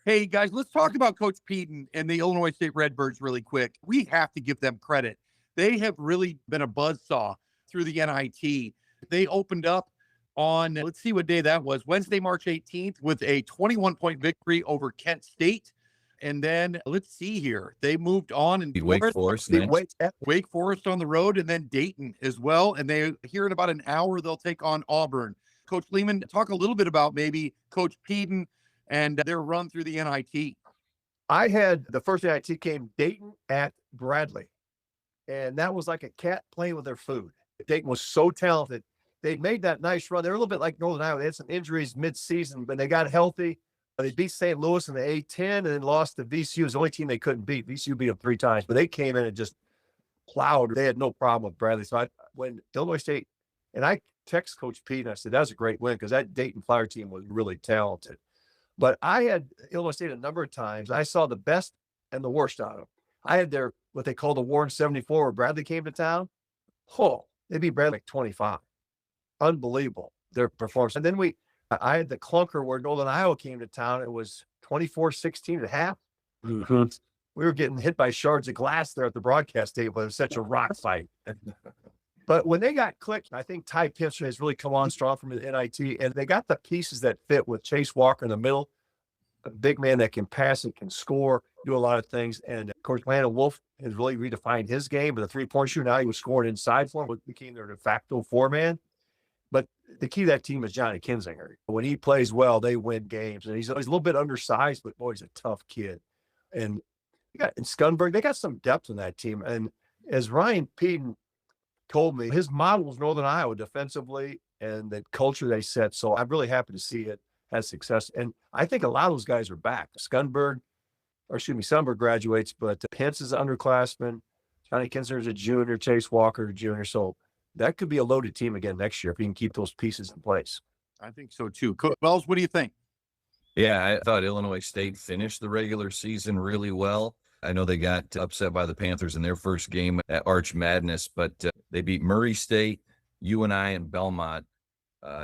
Hey guys, let's talk about Coach Peden and the Illinois State Redbirds really quick. We have to give them credit. they have really been a buzzsaw through the NIT. They opened up on, let's see what day that was, Wednesday, March 18th, with a 21-point victory over Kent State. And then let's see here. They moved on and Wake Forest next. Wake Forest on the road, and then Dayton as well. And they here in about an hour, they'll take on Auburn. Coach Lehman, talk a little bit about maybe Coach Peden and their run through the NIT. I had the first NIT came Dayton at Bradley. And that was like a cat playing with their food. Dayton was so talented. They made that nice run. They were a little bit like Northern Iowa. They had some injuries mid-season, but they got healthy. They beat St. Louis in the A-10 and then lost to VCU. It was the only team they couldn't beat. VCU beat them 3 times, but they came in and just plowed. They had no problem with Bradley. So when Illinois State, and I text Coach Pete and I said, that was a great win because that Dayton Flyer team was really talented. But I had Illinois State a number of times. I saw the best and the worst out of them. I had their, what they call the Warren 74, where Bradley came to town. Oh, they beat Bradley like 25. Unbelievable, their performance. And then I had the clunker where Northern Iowa came to town. It was 24-16 at half. Mm-hmm. We were getting hit by shards of glass there at the broadcast table. It was such a rock fight. But when they got clicked, I think Ty Pinster has really come on strong from the NIT, and they got the pieces that fit with Chase Walker in the middle, a big man that can pass and can score, do a lot of things. And of course, Landon Wolf has really redefined his game with a 3-point shooter. Now he was scoring inside for him, became their de facto 4-man. But the key to that team is Johnny Kinzinger. When he plays well, they win games. And he's a little bit undersized, but boy, he's a tough kid. And in Skunberg, they got some depth in that team. And as Ryan Peden told me, his model was Northern Iowa defensively and the culture they set. So I'm really happy to see it has success. And I think a lot of those guys are back. Skunberg graduates, but Pence is an underclassman. Johnny Kinzinger is a junior, Chase Walker, a junior. So that could be a loaded team again next year if you can keep those pieces in place. I think so too. Coach Wells, what do you think? Yeah, I thought Illinois State finished the regular season really well. I know they got upset by the Panthers in their first game at Arch Madness, but they beat Murray State, UNI, and Belmont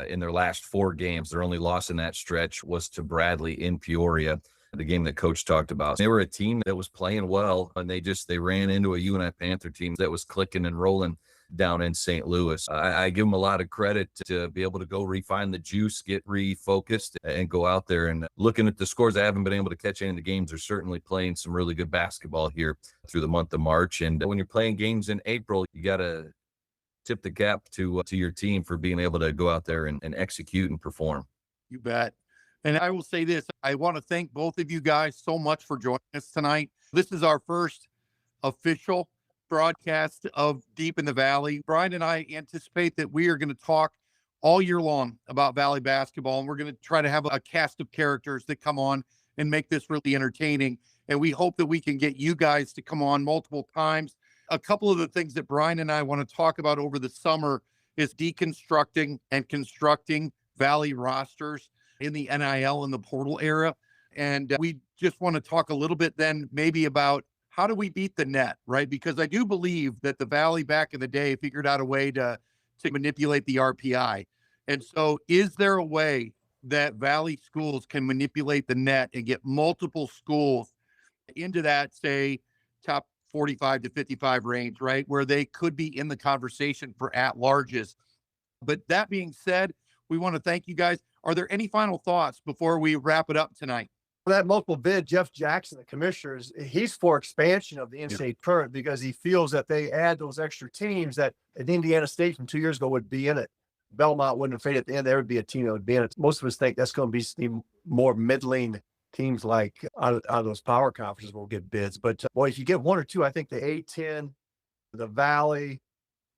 in their last 4 games. Their only loss in that stretch was to Bradley in Peoria, the game that Coach talked about. They were a team that was playing well, and they ran into a UNI Panther team that was clicking and rolling down in St. Louis. I give them a lot of credit to be able to go refine the juice, get refocused, and go out there. And looking at the scores, I haven't been able to catch any of the games. They're certainly playing some really good basketball here through the month of March. And when you're playing games in April, you got to tip the cap to your team for being able to go out there and execute and perform. You bet. And I will say this, I want to thank both of you guys so much for joining us tonight. This is our first official broadcast of Deep in the Valley. Brian and I anticipate that we are going to talk all year long about Valley basketball, and we're going to try to have a cast of characters that come on and make this really entertaining. And we hope that we can get you guys to come on multiple times. A couple of the things that Brian and I want to talk about over the summer is deconstructing and constructing Valley rosters in the NIL and the portal era. And we just want to talk a little bit then maybe about how do we beat the net, right? Because I do believe that the Valley back in the day figured out a way to manipulate the RPI. And so is there a way that Valley schools can manipulate the net and get multiple schools into that, say, top 45 to 55 range, right? Where they could be in the conversation for at-larges. But that being said, we want to thank you guys. Are there any final thoughts before we wrap it up tonight? That multiple bid, Jeff Jackson, the commissioner, he's for expansion of the in-state tournament because he feels that they add those extra teams that at Indiana State from 2 years ago would be in it. Belmont wouldn't have faded at the end. There would be a team that would be in it. Most of us think that's going to be more middling teams like out of those power conferences will get bids. But boy, if you get 1 or 2, I think the A-10, the Valley,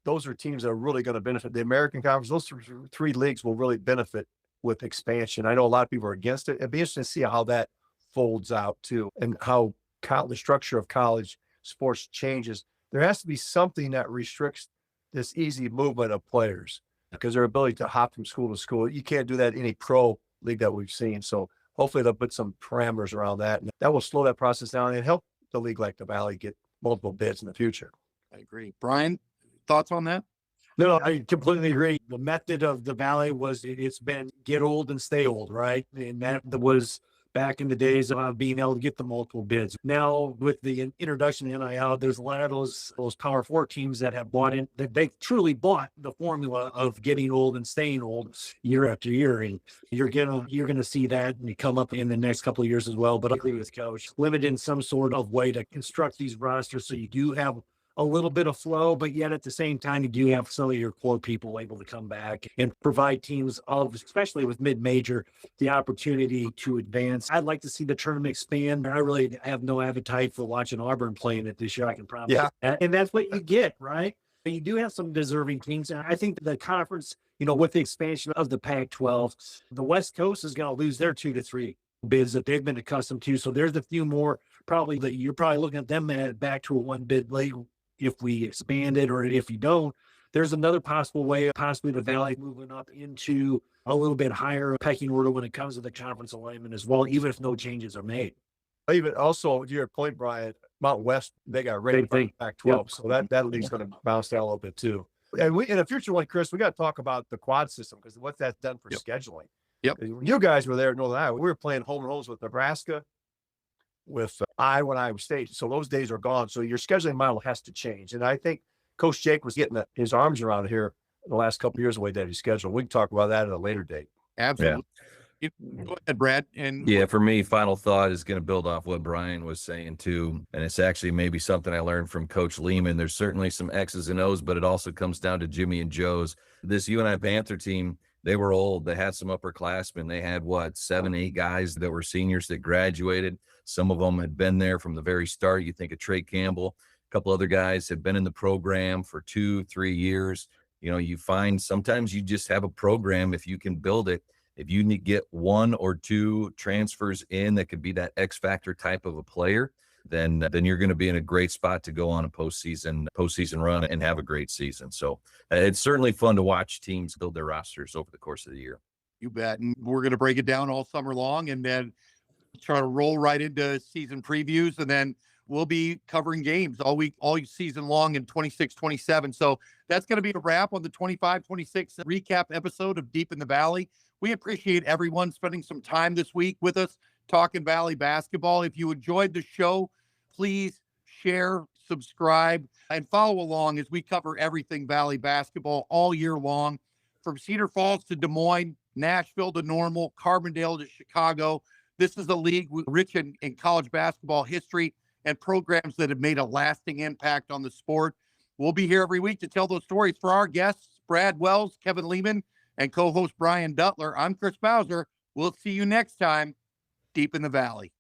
those are teams that are really going to benefit. The American Conference, those 3 leagues will really benefit with expansion. I know a lot of people are against it. It'd be interesting to see how that folds out too, and how the structure of college sports changes. There has to be something that restricts this easy movement of players because their ability to hop from school to school. You can't do that in any pro league that we've seen. So hopefully they'll put some parameters around that, and that will slow that process down and help the league like the Valley get multiple bids in the future. I agree. Brian, thoughts on that? No, I completely agree. The method of the Valley was it's been get old and stay old, right? And that was back in the days of being able to get the multiple bids. Now with the introduction of NIL, there's a lot of those Power Four teams that have bought in, that they truly bought the formula of getting old and staying old year after year. And you're gonna see that and come up in the next couple of years as well. But I agree with Coach, limit in some sort of way to construct these rosters so you do have a little bit of flow, but yet at the same time, you do have some of your core people able to come back and provide teams of, especially with mid-major, the opportunity to advance. I'd like to see the tournament expand. I really have no appetite for watching Auburn playing it this year. I can promise. Yeah. And that's what you get, right? You do have some deserving teams. And I think the conference, with the expansion of the Pac-12, the West Coast is going to lose their 2 to 3 bids that they've been accustomed to. So there's a few more probably that you're probably looking at them back to a 1 bid late. If we expand it, or if you don't, there's another possible way, possibly the Valley moving up into a little bit higher pecking order when it comes to the conference alignment as well, even if no changes are made. Even also, to your point, Brian, Mountain West, they got ready for Pac-12. Yep. So that league's going to bounce down a little bit too. And in a future one, Chris, we got to talk about the quad system because what that's done for scheduling. Yep. When you guys were there in Northern Iowa, we were playing home and homes with Nebraska, with Iowa and Iowa State. So those days are gone. So your scheduling model has to change. And I think Coach Jake was getting his arms around here the last couple of years, the way that he scheduled. We can talk about that at a later date. Absolutely. Yeah. Go ahead, Brad. And yeah, for me, final thought is going to build off what Brian was saying too. And it's actually maybe something I learned from Coach Lehman. There's certainly some X's and O's, but it also comes down to Jimmy and Joe's. This UNI Panther team, they were old. They had some upperclassmen. They had 7, 8 guys that were seniors that graduated. Some of them had been there from the very start. You think of Trey Campbell, a couple other guys had been in the program for 2, 3 years. You find sometimes you just have a program, if you can build it, if you need to get 1 or 2 transfers in that could be that X factor type of a player, then you're going to be in a great spot to go on a postseason run and have a great season. So it's certainly fun to watch teams build their rosters over the course of the year. You bet. And we're going to break it down all summer long and then try to roll right into season previews. And then we'll be covering games all week, all season long in 26, 27. So that's going to be a wrap on the 25, 26 recap episode of Deep in the Valley. We appreciate everyone spending some time this week with us talking Valley basketball. If you enjoyed the show, please share, subscribe, and follow along as we cover everything Valley basketball all year long, from Cedar Falls to Des Moines, Nashville to Normal, Carbondale to Chicago. This is a league rich in college basketball history and programs that have made a lasting impact on the sport. We'll be here every week to tell those stories. For our guests, Brad Wells, Kevin Lehman, and co-host Brian Duttler, I'm Chris Bowser. We'll see you next time, Deep in the Valley.